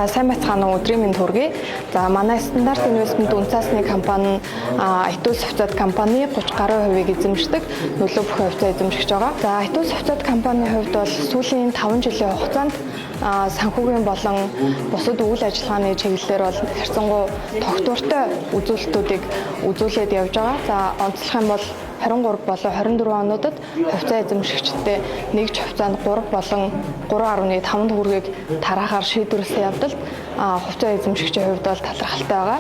За сайн байцгаана уу, өдрийн мэнд хүргэе. За манай стандарт инвестмент үнцаасны компани IT софтвер компани 30 гаруй хувийг эзэмшдэг нөлөө бүх хувьцаа эзэмшиж байгаа. За IT софтвер компанийн хувьд бол сүүлийн 5 жилийн хугацаанд санхүүгийн болон бусад үйл ажиллагааны чиглэлээр бол харьцангуй тогтвортой үзүүлэлтүүдийг үзүүлээд явж байгаа. За онцлох юм бол 23 болон 24 онуудад хувьцаа эзэмшигчдээ нэгж хувьцаанд 3 болон 3.5 төгрөгийг тараахаар шийдвэрлсэн явдал хувьцаа эзэмшигчийн хувьд бол талархалтай байгаа.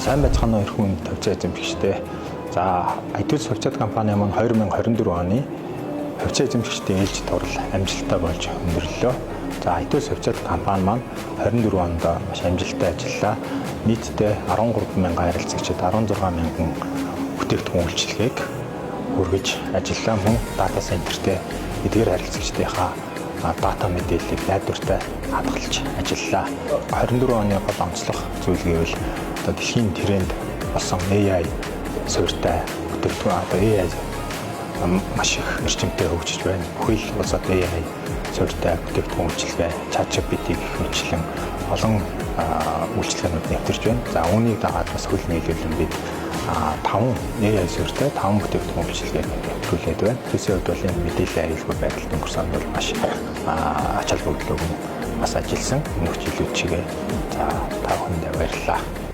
Сайн байцгаана уу эрхэм хувьцаа эзэмшигчдээ. За IT хувьцаа компани маань 2024 оны хувьцаа эзэмшигчдийн ээлжид турал амжилттай болж өндөрлөө. За IT хувьцаа компани маань 24 онд маш амжилттай ажиллаа. Нийтдээ 13,000 харилцагчид 16,000 бүтээгдэхүүн үйлчилгээг хүргэж ажиллаа. Мөн дата центртэй эдгээр харилцагчдынхаа дата мэдээллийг найдвартай хадгалж ажиллаа. 24 оны гол онцлог зүйл гэвэл дэлхийн тренд болсон AI суурьтай бүтээгдэхүүн AI маш их эрчимтэй хөгжиж байна. Бүхэл улсад AI суурьтай бүтээгдэхүүн үйлчилгээ, ChatGPT гэх мэтлэн олон үйлчилгээнүүд нэвтэрч байна. За үүнийг дагаад бас хөл нийлүүлэн бид 5 AI суурьтай 5 бүтээгдэхүүн үйлчилгээг нэвтрүүлээд байна. Тэсийн хувьд бол энэ мэдээллийн аюулгүй байдалд өнгөрсөн бол маш ач холбогдлог нь бас ажилласан. Мөнх жилүүд чигээ за та бүхэндээ баярлалаа.